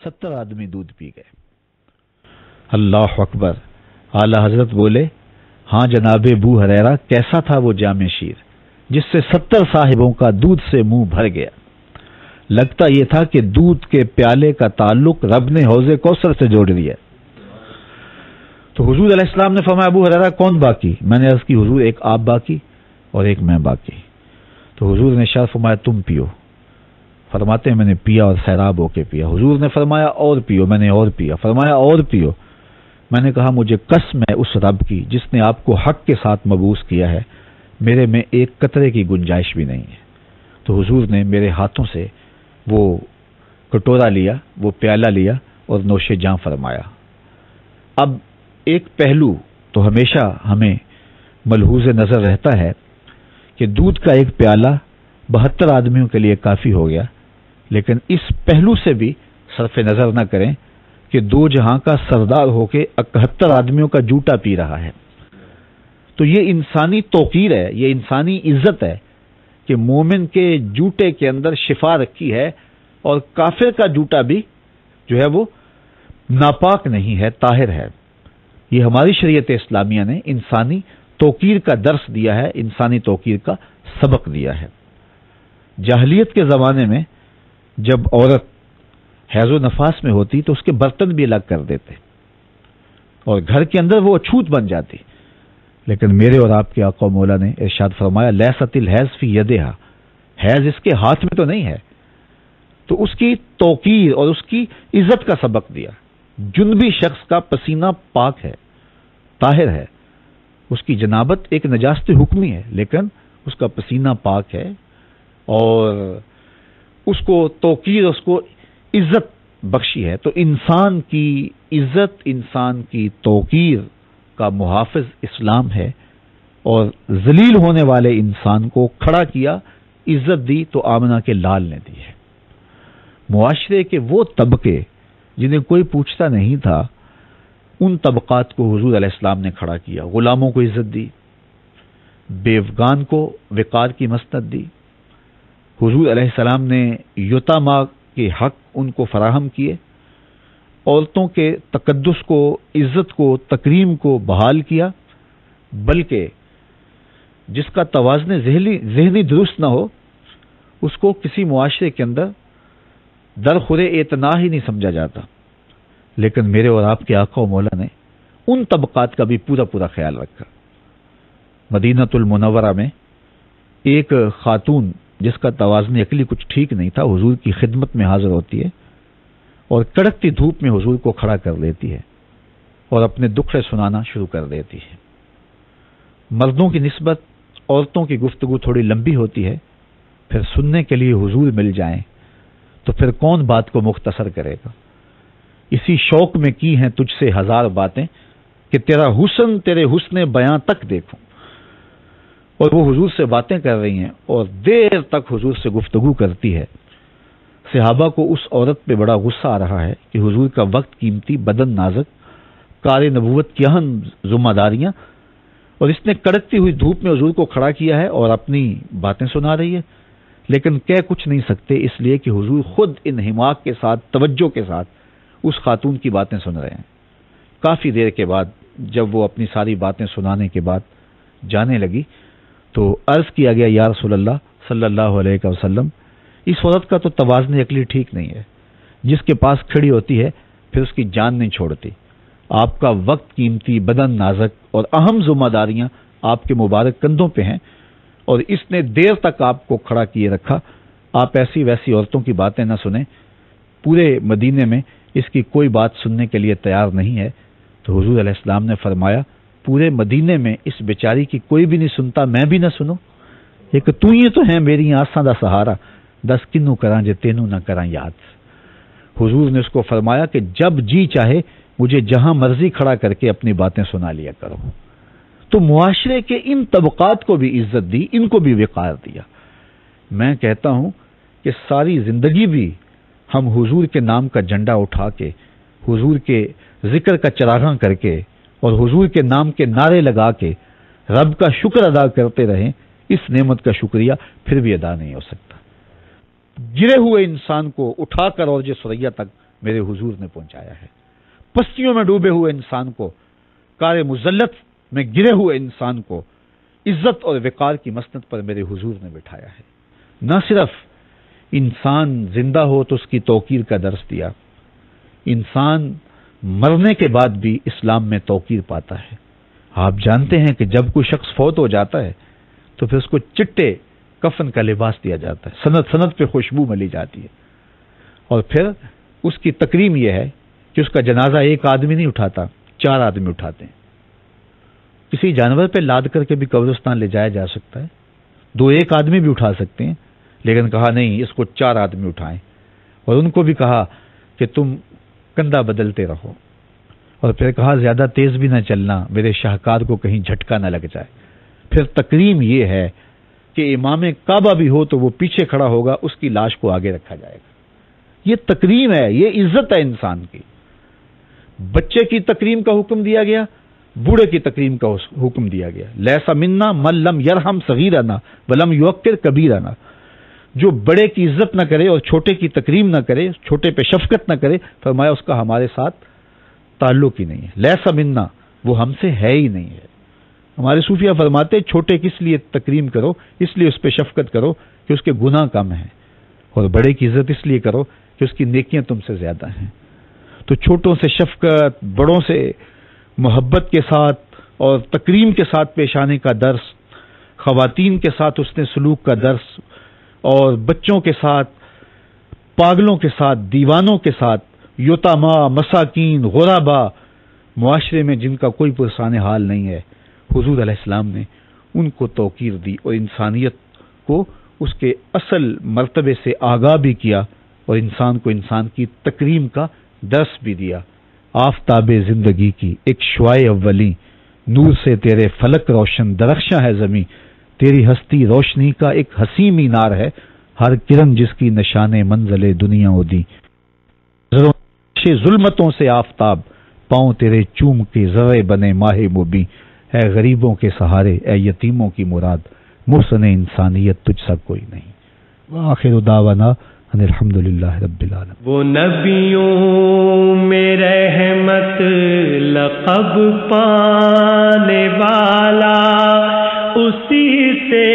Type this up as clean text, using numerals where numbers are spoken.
70 آدمی دودھ پی گئے۔ اللہ اکبر۔ اعلی حضرت بولے، ہاں جناب ابو ہریرہ، کیسا تھا وہ جام شیر جس سے 70 صاحبوں کا دودھ سے منہ بھر گیا؟ لگتا یہ تھا کہ دودھ کے پیالے کا تعلق رب نے حوض کوثر سے جوڑ دیا۔ تو حضور علیہ السلام نے فرمایا، ابو ہریرہ کون باقی؟ میں نے عرض کی، حضور ایک آپ باقی اور ایک میں باقی۔ تو حضور نے ارشاد فرمایا، تم پیو۔ فرماتے ہیں میں نے پیا اور سیراب ہو کے پیا۔ حضور نے فرمایا اور پیو، میں نے اور پیا۔ فرمایا اور پیو۔ میں نے کہا مجھے قسم ہے اس رب کی جس نے آپ کو حق کے ساتھ مبعوث کیا ہے، میرے میں ایک قطرے کی گنجائش بھی نہیں ہے۔ تو حضور نے میرے ہاتھوں سے وہ کٹورا لیا، وہ پیالہ لیا اور نوش جاں فرمایا۔ اب ایک پہلو تو ہمیشہ ہمیں ملحوظ نظر رہتا ہے کہ دودھ کا ایک پیالہ 72 آدمیوں کے لیے کافی ہو گیا، لیکن اس پہلو سے بھی صرف نظر نہ کریں کہ دو جہاں کا سردار ہو کے 71 آدمیوں کا جوٹا پی رہا ہے۔ تو یہ انسانی توقیر ہے، یہ انسانی عزت ہے کہ مومن کے جوٹے کے اندر شفا رکھی ہے اور کافر کا جوٹا بھی جو ہے وہ ناپاک نہیں ہے، طاہر ہے۔ یہ ہماری شریعت اسلامیہ نے انسانی توقیر کا درس دیا ہے، انسانی توقیر کا سبق دیا ہے۔ جاہلیت کے زمانے میں جب عورت حیض و نفاس میں ہوتی تو اس کے برتن بھی الگ کر دیتے اور گھر کے اندر وہ اچھوت بن جاتی، لیکن میرے اور آپ کے آقا و مولا نے ارشاد فرمایا، لیست الحیض فی یدہا، حیض اس کے ہاتھ میں تو نہیں ہے۔ تو اس کی توقیر اور اس کی عزت کا سبق دیا۔ جنبی شخص کا پسینہ پاک ہے، طاہر ہے، اس کی جنابت ایک نجاست حکمی ہے، لیکن اس کا پسینہ پاک ہے اور اس کو توقیر، اس کو عزت بخشی ہے۔ تو انسان کی عزت، انسان کی توقیر کا محافظ اسلام ہے، اور ذلیل ہونے والے انسان کو کھڑا کیا، عزت دی تو آمنہ کے لال نے دی ہے۔ معاشرے کے وہ طبقے جنہیں کوئی پوچھتا نہیں تھا، ان طبقات کو حضور علیہ السلام نے کھڑا کیا، غلاموں کو عزت دی، بیوگان کو وقار کی مسند دی۔ حضور علیہ السلام نے یتاما کے حق ان کو فراہم کیے، عورتوں کے تقدس کو، عزت کو، تکریم کو بحال کیا، بلکہ جس کا توازن ذہنی درست نہ ہو اس کو کسی معاشرے کے اندر درخور اعتناء ہی نہیں سمجھا جاتا۔ لیکن میرے اور آپ کے آقا و مولا نے ان طبقات کا بھی پورا پورا خیال رکھا۔ مدینہ المنورہ میں ایک خاتون جس کا توازن عقلی کچھ ٹھیک نہیں تھا، حضور کی خدمت میں حاضر ہوتی ہے اور کڑکتی دھوپ میں حضور کو کھڑا کر لیتی ہے اور اپنے دکھڑے سنانا شروع کر دیتی ہے۔ مردوں کی نسبت عورتوں کی گفتگو تھوڑی لمبی ہوتی ہے، پھر سننے کے لیے حضور مل جائیں تو پھر کون بات کو مختصر کرے گا۔ اسی شوق میں کی ہیں تجھ سے ہزار باتیں کہ تیرا حسن تیرے حسن بیاں تک دیکھوں۔ اور وہ حضور سے باتیں کر رہی ہیں اور دیر تک حضور سے گفتگو کرتی ہے۔ صحابہ کو اس عورت پہ بڑا غصہ آ رہا ہے کہ حضور کا وقت قیمتی، بدن نازک، کار نبوت کی اہم ذمہ داریاں، اور اس نے کڑکتی ہوئی دھوپ میں حضور کو کھڑا کیا ہے اور اپنی باتیں سنا رہی ہے، لیکن کہہ کچھ نہیں سکتے اس لیے کہ حضور خود انہماک کے ساتھ، توجہ کے ساتھ اس خاتون کی باتیں سن رہے ہیں۔ کافی دیر کے بعد جب وہ اپنی ساری باتیں سنانے کے بعد جانے لگی تو عرض کیا گیا، یا رسول اللہ صلی اللہ علیہ وسلم، اس عورت کا تو توازن عقلی ٹھیک نہیں ہے، جس کے پاس کھڑی ہوتی ہے پھر اس کی جان نہیں چھوڑتی۔ آپ کا وقت قیمتی، بدن نازک اور اہم ذمہ داریاں آپ کے مبارک کندھوں پہ ہیں، اور اس نے دیر تک آپ کو کھڑا کیے رکھا۔ آپ ایسی ویسی عورتوں کی باتیں نہ سنیں، پورے مدینے میں اس کی کوئی بات سننے کے لیے تیار نہیں ہے۔ تو حضور علیہ السلام نے فرمایا، پورے مدینے میں اس بیچاری کی کوئی بھی نہیں سنتا، میں بھی نہ سنوں؟ ایک تو ہی تو ہیں میری آساں دا سہارا، دس کنوں کراں جے تینوں نہ کراں یاد۔ حضور نے اس کو فرمایا کہ جب جی چاہے مجھے جہاں مرضی کھڑا کر کے اپنی باتیں سنا لیا کرو۔ تو معاشرے کے ان طبقات کو بھی عزت دی، ان کو بھی وقار دیا۔ میں کہتا ہوں کہ ساری زندگی بھی ہم حضور کے نام کا جھنڈا اٹھا کے، حضور کے ذکر کا چراغاں کر کے اور حضور کے نام کے نعرے لگا کے رب کا شکر ادا کرتے رہیں، اس نعمت کا شکریہ پھر بھی ادا نہیں ہو سکتا۔ گرے ہوئے انسان کو اٹھا کر اور جو سریا تک میرے حضور نے پہنچایا ہے۔ پستیوں میں ڈوبے ہوئے انسان کو، کار مذلت میں گرے ہوئے انسان کو عزت اور وقار کی مسند پر میرے حضور نے بٹھایا ہے۔ نہ صرف انسان زندہ ہو تو اس کی توقیر کا درس دیا، انسان مرنے کے بعد بھی اسلام میں توقیر پاتا ہے۔ آپ جانتے ہیں کہ جب کوئی شخص فوت ہو جاتا ہے تو پھر اس کو چٹے کفن کا لباس دیا جاتا ہے، سند سند پہ خوشبو ملی جاتی ہے، اور پھر اس کی تکریم یہ ہے کہ اس کا جنازہ ایک آدمی نہیں اٹھاتا، 4 آدمی اٹھاتے ہیں۔ کسی جانور پہ لاد کر کے بھی قبرستان لے جایا جا سکتا ہے، 1 آدمی بھی اٹھا سکتے ہیں، لیکن کہا نہیں، اس کو 4 آدمی اٹھائیں، اور ان کو بھی کہا کہ تم کندھا بدلتے رہو، اور پھر کہا زیادہ تیز بھی نہ چلنا، میرے شاہکار کو کہیں جھٹکا نہ لگ جائے۔ پھر تکریم یہ ہے کہ امام کعبہ بھی ہو تو وہ پیچھے کھڑا ہوگا، اس کی لاش کو آگے رکھا جائے گا۔ یہ تکریم ہے، یہ عزت ہے انسان کی۔ بچے کی تکریم کا حکم دیا گیا، بوڑھے کی تکریم کا حکم دیا گیا۔ لیسا منا من لم یرحم صغیرنا ولم یوقر کبیرنا، جو بڑے کی عزت نہ کرے اور چھوٹے کی تکریم نہ کرے، چھوٹے پہ شفقت نہ کرے، فرمایا اس کا ہمارے ساتھ تعلق ہی نہیں ہے۔ لیسا منا، وہ ہم سے ہے ہی نہیں ہے۔ ہمارے صوفیہ فرماتے چھوٹے کس لیے تکریم کرو، اس لیے اس پہ شفقت کرو کہ اس کے گناہ کم ہیں، اور بڑے کی عزت اس لیے کرو کہ اس کی نیکیاں تم سے زیادہ ہیں۔ تو چھوٹوں سے شفقت، بڑوں سے محبت کے ساتھ اور تکریم کے ساتھ پیش آنے کا درس، خواتین کے ساتھ حسن سلوک کا درس، اور بچوں کے ساتھ، پاگلوں کے ساتھ، دیوانوں کے ساتھ، یتاما، مساکین، غربا، معاشرے میں جن کا کوئی پرسان حال نہیں ہے، حضور علیہ السلام نے ان کو توقیر دی اور انسانیت کو اس کے اصل مرتبے سے آگاہ بھی کیا، اور انسان کو انسان کی تکریم کا درس بھی دیا۔ آفتاب زندگی کی ایک شعاع اولی، نور سے تیرے فلک روشن، درخشاں ہے زمیں، تیری ہستی روشنی کا ایک حسین مینار ہے، ہر کرن جس کی نشان منزل دنیا ہو دی۔ ظلمتوں سے آفتاب، پاؤں تیرے چوم کے ذرے بنے ماہ مبیں، اے غریبوں کے سہارے، اے یتیموں کی مراد، محسن انسانیت تجھ سا کوئی نہیں۔ وآخر دعوانا ان الحمدللہ رب العالمین۔ وہ نبیوں میں رحمت لقب پانے والا، اسی سے